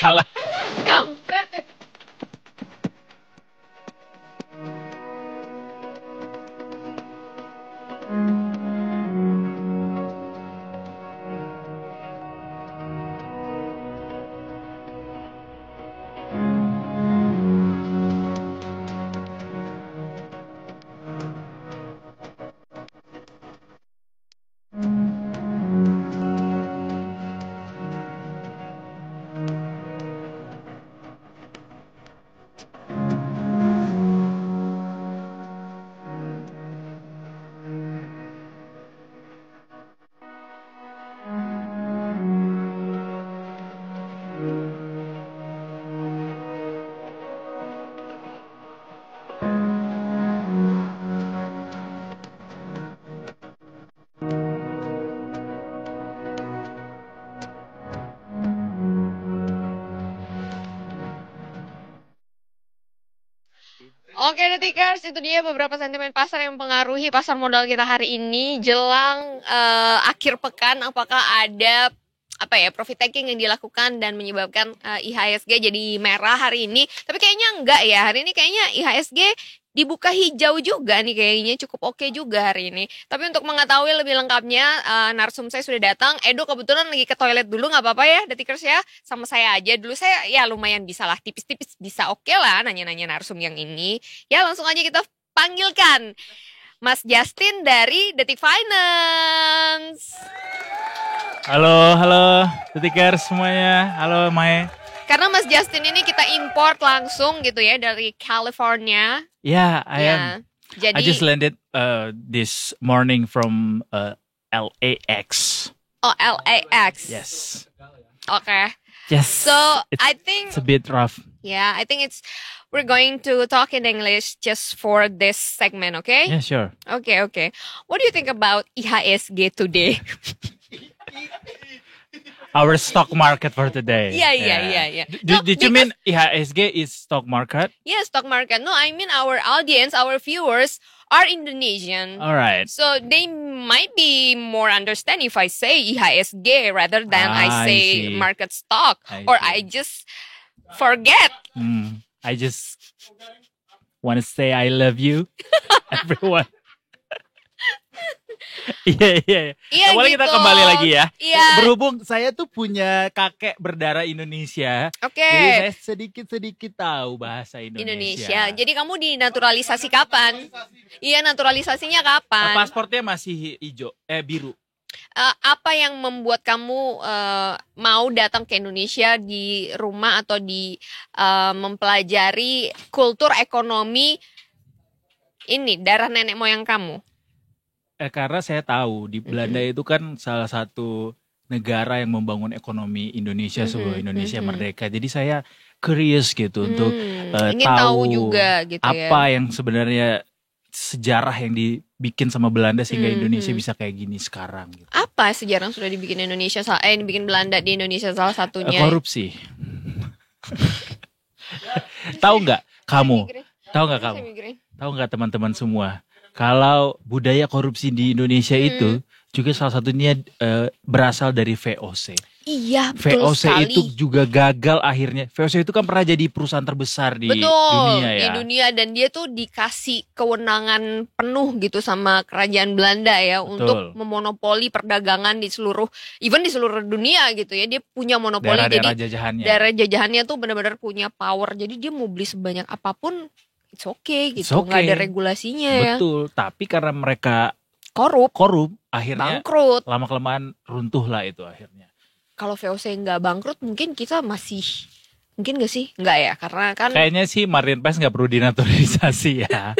Kalah. Kampret. Oke, Detikers, itu dia beberapa sentimen pasar yang mempengaruhi pasar modal kita hari ini jelang akhir pekan. Apakah ada profit taking yang dilakukan dan menyebabkan IHSG jadi merah hari ini? Tapi kayaknya enggak ya. Hari ini kayaknya IHSG dibuka hijau juga nih, kayaknya cukup oke juga hari ini. Tapi untuk mengetahui lebih lengkapnya, narsum saya sudah datang. Edo kebetulan lagi ke toilet dulu, nggak apa-apa ya Detikers ya, sama saya aja dulu. Saya ya lumayan bisa lah, tipis-tipis bisa oke lah nanya-nanya narsum yang ini. Ya langsung aja kita panggilkan Mas Justin dari Detik Finance. Halo, Detikers semuanya. Halo, Mae. Karena Mas Justin ini kita import langsung gitu ya dari California. Yeah, I am. Jadi, I just landed this morning from LAX. Oh, LAX. Yes. Okay. Yes. So I think it's a bit rough. Yeah, I think we're going to talk in English just for this segment, okay? Yeah, sure. Okay. What do you think about IHSG today? Our stock market for today. Yeah. Did you mean IHSG is stock market? Yeah, stock market. No, I mean our audience, our viewers are Indonesian. All right. So they might be more understand if I say IHSG rather than I say see. market stock. I just forget. I just want to say I love you, everyone. Iya. Boleh gitu. kita kembali lagi ya. Iya. Berhubung saya tuh punya kakek berdarah Indonesia. Oke. Jadi saya sedikit tahu bahasa Indonesia. Jadi kamu dinaturalisasi kapan? Iya, naturalisasinya kapan? Pasportnya masih biru. Apa yang membuat kamu mau datang ke Indonesia di rumah atau di mempelajari kultur ekonomi ini darah nenek moyang kamu? Karena saya tahu di Belanda itu kan salah satu negara yang membangun ekonomi Indonesia sebelum Indonesia merdeka. Jadi saya curious gitu untuk ingin tahu juga gitu apa ya. yang sebenarnya sejarah yang dibikin sama Belanda sehingga Indonesia bisa kayak gini sekarang. Gitu. Apa sejarah yang sudah dibikin dibikin Belanda di Indonesia salah satunya? Korupsi. Tahu nggak kamu? Tahu nggak teman-teman semua? Kalau budaya korupsi di Indonesia itu juga salah satunya berasal dari VOC. Iya, betul VOC sekali. itu juga gagal akhirnya. VOC itu kan pernah jadi perusahaan terbesar di dunia ya. Di dunia, dan dia tuh dikasih kewenangan penuh gitu sama kerajaan Belanda ya. Betul. Untuk memonopoli perdagangan di seluruh dunia gitu ya. Dia punya monopoli, Daerah-daerah jadi jajahannya. daerah jajahannya tuh benar-benar punya power. Jadi dia mau beli sebanyak apapun it's okay gitu, nggak ada regulasinya ya. Betul, tapi karena mereka korup akhirnya bangkrut. lama-kelamaan runtuh lah itu akhirnya. Kalau VOC nggak bangkrut mungkin kita mungkin nggak sih? Nggak ya, karena kan kayaknya sih Martin Paes nggak perlu dinaturalisasi ya.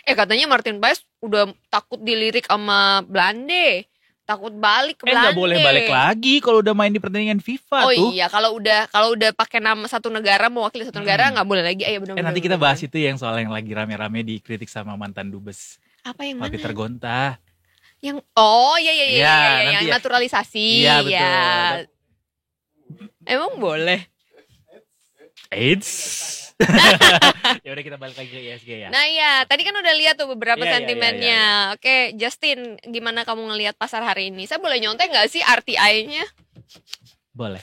katanya Martin Paes udah takut dilirik sama Belanda. Takut balik ke Belanda. Nggak boleh balik lagi kalau udah main di pertandingan FIFA tuh. Oh iya, kalau udah pakai nama satu negara, mewakili satu negara nggak boleh lagi. Ayo benar-benar. Nanti kita bahas itu yang soal yang lagi rame-rame dikritik sama mantan dubes. Apa yang mana? mana? Peter Gonta. Yang yang naturalisasi. Iya, betul. Ya. Emang boleh? Ya udah kita balik lagi ke IHSG ya. Nah ya, tadi kan udah lihat tuh beberapa Iya, sentimennya. iya. Oke, Justin, gimana kamu ngelihat pasar hari ini? Saya boleh nyontek nggak sih RTI-nya? Boleh.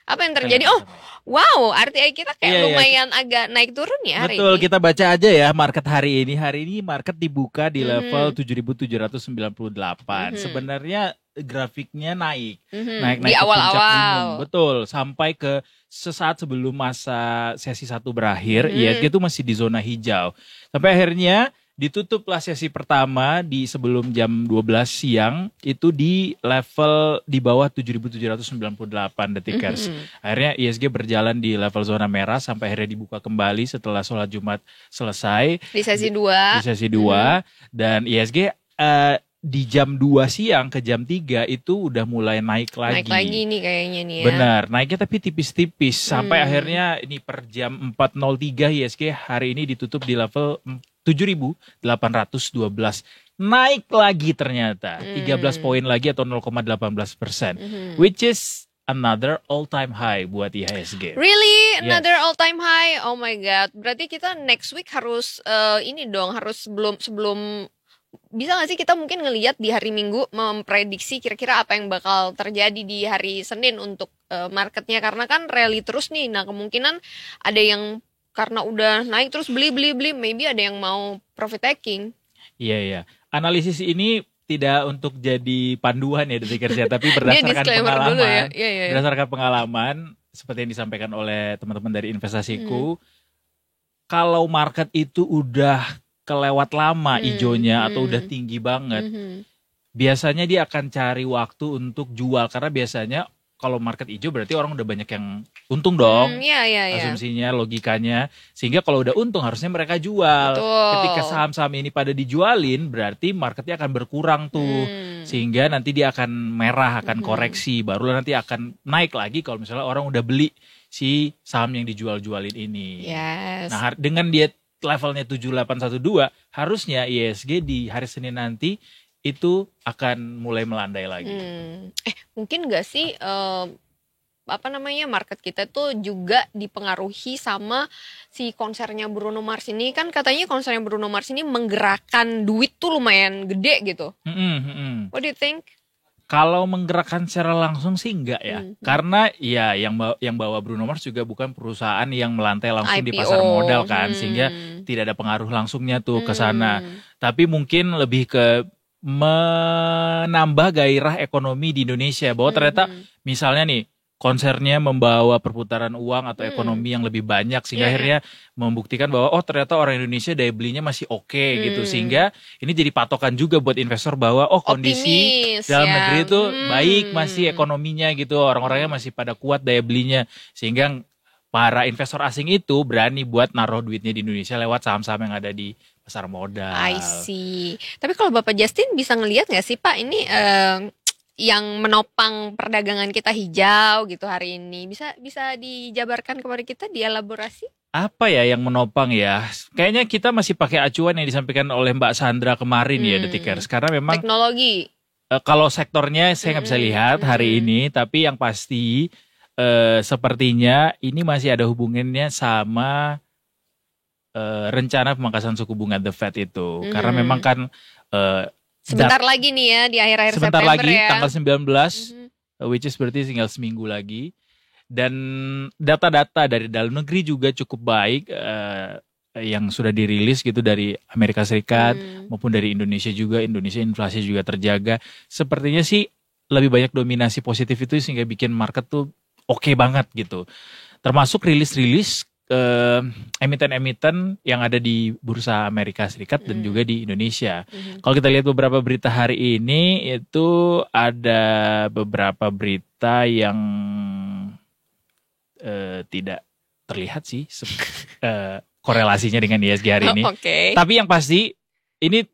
Apa yang terjadi? Oh, wow, RTI kita kayak lumayan agak naik turun ya hari Betul, ini. kita baca aja ya market hari ini. Hari ini market dibuka di level 7.798. Sebenarnya grafiknya naik di awal-awal. Betul, sampai ke sesaat sebelum masa sesi 1 berakhir, ISG itu masih di zona hijau. Sampai akhirnya ditutuplah sesi pertama di sebelum jam 12 siang itu di level di bawah 7.798 detikers. Akhirnya ISG berjalan di level zona merah sampai akhirnya dibuka kembali setelah sholat Jumat selesai. Di sesi 2. Di sesi 2 dan ISG di jam 2 siang ke jam 3 itu udah mulai naik lagi. Naik lagi nih kayaknya nih ya. Benar, naiknya tapi tipis-tipis sampai akhirnya ini per jam 4.03 ISG hari ini ditutup di level 7.812. Naik lagi ternyata 13 poin lagi atau 0,18%. Which is another all-time high buat IHSG. Really? Another all-time high? Oh my god. Berarti kita next week harus ini dong, harus sebelum bisa gak sih kita mungkin ngelihat di hari Minggu memprediksi kira-kira apa yang bakal terjadi di hari Senin untuk marketnya, karena kan rally terus nih. Nah kemungkinan ada yang karena udah naik terus beli, maybe ada yang mau profit taking. Iya. Analisis ini tidak untuk jadi panduan ya detikers ya, tapi berdasarkan pengalaman. Dulu ya. Yeah. Berdasarkan pengalaman seperti yang disampaikan oleh teman-teman dari investasiku, kalau market itu udah kelewat lama ijonya atau udah tinggi banget, biasanya dia akan cari waktu untuk jual, karena biasanya kalau market hijau berarti orang udah banyak yang untung dong. Iya. Asumsinya, logikanya. Sehingga kalau udah untung harusnya mereka jual. Betul. Ketika saham-saham ini pada dijualin, berarti marketnya akan berkurang tuh. Sehingga nanti dia akan merah, akan koreksi. Baru nanti akan naik lagi kalau misalnya orang udah beli si saham yang dijual-jualin ini. Yes. Nah dengan dia levelnya 7812, harusnya ISG di hari Senin nanti itu akan mulai melandai lagi. Mungkin gak sih market kita tuh juga dipengaruhi sama si konsernya Bruno Mars ini. Kan katanya konsernya Bruno Mars ini menggerakkan duit tuh lumayan gede gitu. What do you think? Kalau menggerakkan secara langsung sih enggak ya. Karena ya yang bawa Bruno Mars juga bukan perusahaan yang melantai langsung IPO. di pasar modal kan, sehingga tidak ada pengaruh langsungnya tuh ke sana. Tapi mungkin lebih ke menambah gairah ekonomi di Indonesia, bahwa ternyata misalnya nih konsernya membawa perputaran uang atau ekonomi yang lebih banyak, sehingga akhirnya membuktikan bahwa oh ternyata orang Indonesia daya belinya masih oke gitu, sehingga ini jadi patokan juga buat investor bahwa oh kondisi optimis, dalam negeri itu baik, masih ekonominya gitu, orang-orangnya masih pada kuat daya belinya, sehingga para investor asing itu berani buat naruh duitnya di Indonesia lewat saham-saham yang ada di pasar modal. I see. Tapi kalau Bapak Justin bisa ngelihat nggak sih Pak ini yang menopang perdagangan kita hijau gitu hari ini, bisa dijabarkan kepada kita, dielaborasi? Apa ya yang menopang ya? Kayaknya kita masih pakai acuan yang disampaikan oleh Mbak Sandra kemarin ya detikers, karena memang teknologi. Kalau sektornya saya nggak bisa lihat hari ini, tapi yang pasti sepertinya ini masih ada hubungannya sama rencana pemangkasan suku bunga The Fed itu, karena memang kan sebentar lagi nih ya, di akhir-akhir sebentar September lagi, ya. tanggal 19, which is berarti tinggal seminggu lagi. Dan data-data dari dalam negeri juga cukup baik, yang sudah dirilis gitu dari Amerika Serikat maupun dari Indonesia juga. Indonesia inflasi juga terjaga. Sepertinya sih lebih banyak dominasi positif itu, sehingga bikin market tuh oke banget gitu. Termasuk rilis-rilis emiten-emiten yang ada di bursa Amerika Serikat dan juga di Indonesia. Kalau kita lihat beberapa berita hari ini, itu ada beberapa berita yang tidak terlihat sih korelasinya dengan ISG hari ini. Tapi yang pasti ini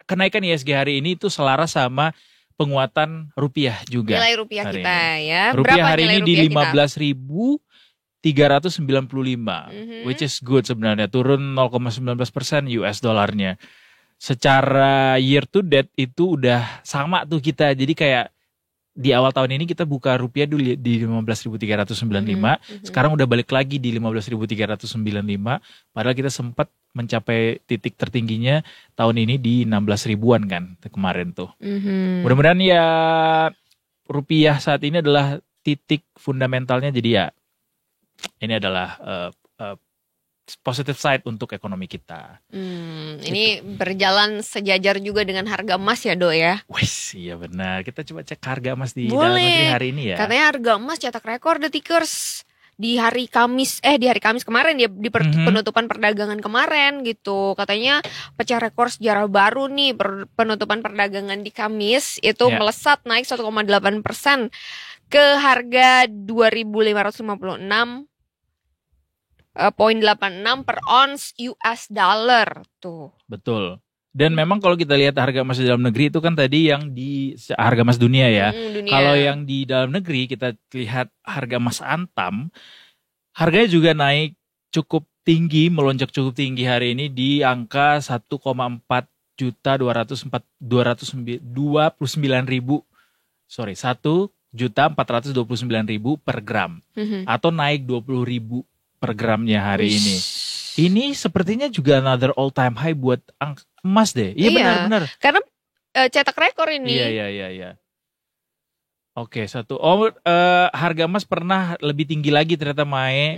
kenaikan ISG hari ini itu selaras sama penguatan rupiah juga. Nilai rupiah kita ini. Ya. Rupiah berapa hari nilai ini di 15.395, which is good sebenarnya, turun 0,19% US dollarnya. Secara year to date itu udah sama tuh kita, jadi kayak di awal tahun ini kita buka rupiah dulu di 15.395, sekarang udah balik lagi di 15.395, padahal kita sempat mencapai titik tertingginya tahun ini di 16 ribuan kan kemarin tuh. Mudah-mudahan ya rupiah saat ini adalah titik fundamentalnya, jadi ya ini adalah positive side untuk ekonomi kita. Ini berjalan sejajar juga dengan harga emas ya, Do ya? Wes, iya benar. Kita coba cek harga emas di dalam negeri hari ini ya. Katanya harga emas cetak rekor The Tickers di hari Kamis kemarin ya, di penutupan perdagangan kemarin gitu. Katanya pecah rekor sejarah baru nih penutupan perdagangan di Kamis itu melesat naik 1,8% ke harga 2.556,86 per ons US dollar tuh. Betul. Dan memang kalau kita lihat harga emas di dalam negeri itu kan tadi yang di harga emas dunia ya. Kalau yang di dalam negeri kita lihat harga emas Antam, harganya juga naik cukup tinggi, melonjak cukup tinggi hari ini di angka 1.429.000 per gram, atau naik 20.000 per gramnya hari ini. Ini sepertinya juga another all time high buat emas deh. Iya benar-benar. Karena cetak rekor ini. Iya. Oke, harga emas pernah lebih tinggi lagi ternyata Mae,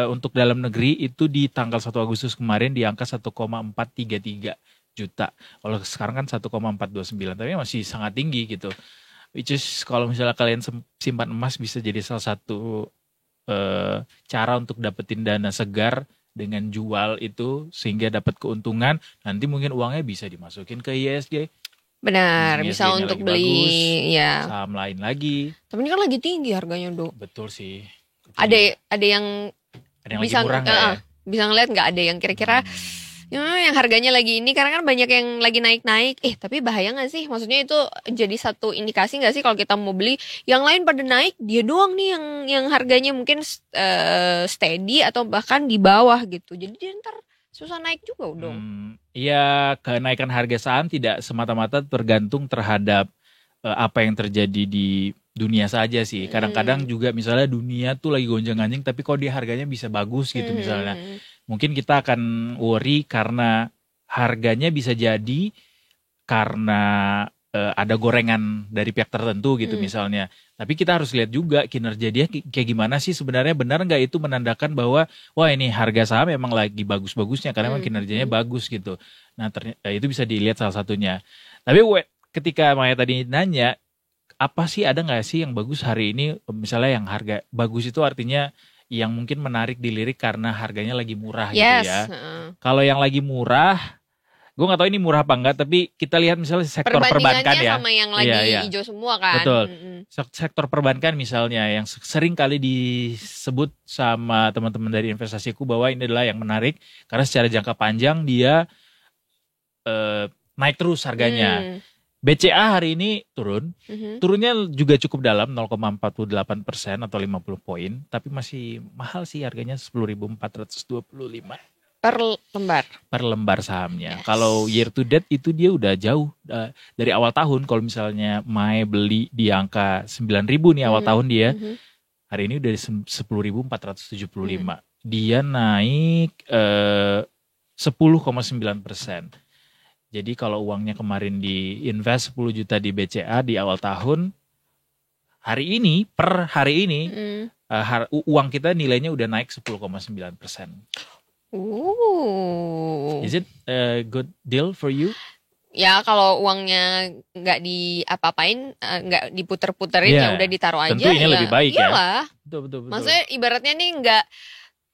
untuk dalam negeri itu di tanggal 1 Agustus kemarin di angka 1,433 juta. Kalau sekarang kan 1,429, tapi masih sangat tinggi gitu. Which is kalau misalnya kalian simpan emas bisa jadi salah satu cara untuk dapetin dana segar dengan jual itu sehingga dapat keuntungan. Nanti mungkin uangnya bisa dimasukin ke ISG. Benar, bisa untuk beli bagus, saham lain lagi. Tapi ini kan lagi tinggi harganya, Do. Betul sih. Ada yang bisa lagi murah ya? Bisa ngeliat nggak ada yang kira-kira yang harganya lagi ini, karena kan banyak yang lagi naik-naik. Tapi bahaya gak sih? Maksudnya itu jadi satu indikasi gak sih kalau kita mau beli, yang lain pada naik, dia doang nih yang harganya mungkin steady atau bahkan di bawah gitu. Jadi dia ntar susah naik juga dong. Iya, kenaikan harga saham tidak semata-mata tergantung terhadap apa yang terjadi di dunia saja sih. Kadang-kadang juga misalnya dunia tuh lagi gonjang-ganjing, tapi kok dia harganya bisa bagus gitu misalnya. Mungkin kita akan worry karena harganya bisa jadi karena ada gorengan dari pihak tertentu gitu misalnya. Tapi kita harus lihat juga kinerja dia kayak gimana sih sebenarnya, benar nggak itu menandakan bahwa wah ini harga saham memang lagi bagus-bagusnya karena memang kinerjanya bagus gitu. Nah itu bisa dilihat salah satunya. Tapi ketika Maya tadi nanya apa sih, ada nggak sih yang bagus hari ini, misalnya yang harga bagus itu artinya yang mungkin menarik dilirik karena harganya lagi murah gitu ya. Kalau yang lagi murah, gue nggak tahu ini murah apa enggak, tapi kita lihat misalnya sektor perbankan ya. Sama yang lagi hijau semua kan. Betul. Sektor perbankan misalnya yang sering kali disebut sama teman-teman dari investasiku bahwa ini adalah yang menarik karena secara jangka panjang dia naik terus harganya. BCA hari ini turunnya juga cukup dalam 0,48% atau 50 poin, tapi masih mahal sih harganya 10.425 per lembar sahamnya. Kalau year to date itu dia udah jauh dari awal tahun. Kalau misalnya Mae beli di angka 9.000 nih awal tahun dia, hari ini udah 10.475. Dia naik 10,9%. Jadi kalau uangnya kemarin diinvest 10 juta di BCA di awal tahun, per hari ini uang kita nilainya udah naik 10,9%. Is it a good deal for you? Ya kalau uangnya nggak diapa-apain, nggak diputer-puterin, ya udah ditaruh aja. Tentu ini lebih baik iyalah. ya. Betul. Maksudnya ibaratnya nih nggak,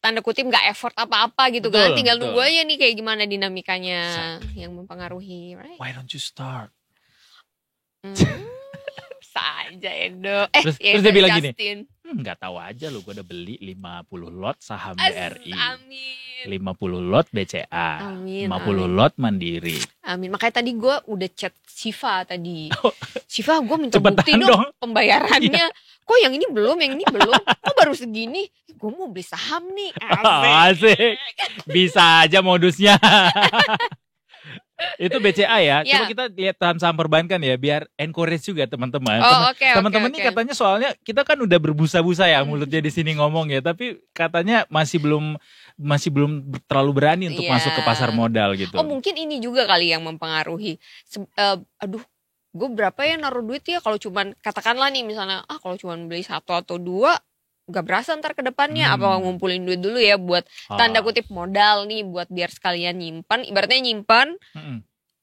tanda kutip nggak effort apa-apa gitu kan, tinggal nunggu aja nih kayak gimana dinamikanya yang mempengaruhi, right? Why don't you start? Saja Edo. Terus dia bilang gini, nggak tahu aja lu, gue udah beli 50 lot saham BRI, 50 lot BCA, 50 lot Mandiri. Amin. Makanya tadi gue udah chat Siva tadi. Siva, gue minta bukti dong pembayarannya. Kok yang ini belum, kok baru segini? Gue mau beli saham nih. Asik. Bisa aja modusnya. Itu BCA ya. Coba kita lihat saham perbankan ya, biar encourage juga teman-teman. Teman-teman nih katanya, soalnya kita kan udah berbusa-busa ya mulutnya di sini ngomong ya, tapi katanya masih belum terlalu berani untuk masuk ke pasar modal gitu. Mungkin ini juga kali yang mempengaruhi. gue berapa ya naruh duit ya, kalau cuman katakanlah nih misalnya kalau cuman beli 1 atau 2 gak berasa ntar ke depannya, apa ngumpulin duit dulu ya buat tanda kutip modal nih, buat biar sekalian nyimpan, ibaratnya nyimpan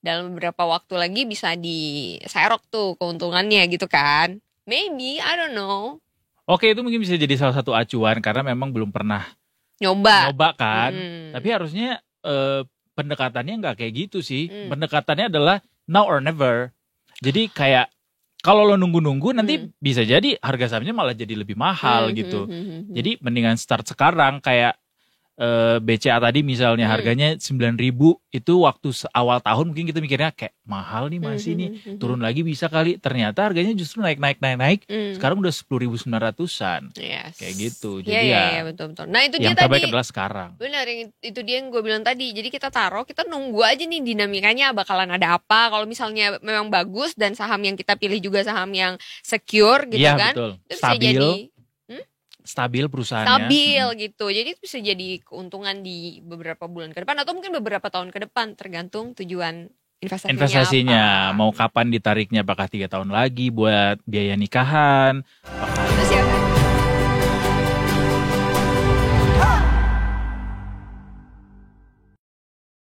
dalam beberapa waktu lagi bisa diserok tuh keuntungannya gitu kan. Maybe, I don't know. Oke, itu mungkin bisa jadi salah satu acuan karena memang belum pernah nyoba kan. Tapi harusnya pendekatannya nggak kayak gitu sih. Pendekatannya adalah now or never. Jadi kayak kalau lo nunggu-nunggu nanti bisa jadi harga sahamnya malah jadi lebih mahal gitu. Jadi mendingan start sekarang kayak BCA tadi misalnya harganya 9.000, itu waktu awal tahun mungkin kita mikirnya kayak mahal nih masih nih, turun lagi bisa kali. Ternyata harganya justru naik. Sekarang udah 10.900-an. Kayak gitu. Jadi ya betul. Nah itu yang dia terbaik tadi adalah sekarang. Benar, itu dia yang gue bilang tadi. Jadi kita taruh, kita nunggu aja nih dinamikanya bakalan ada apa. Kalau misalnya memang bagus dan saham yang kita pilih juga saham yang secure gitu kan. Betul. Itu bisa jadi stabil perusahaannya. Stabil gitu. Jadi itu bisa jadi keuntungan di beberapa bulan ke depan atau mungkin beberapa tahun ke depan, tergantung tujuan investasinya apa. Mau kapan ditariknya, apakah 3 tahun lagi buat biaya nikahan, apakah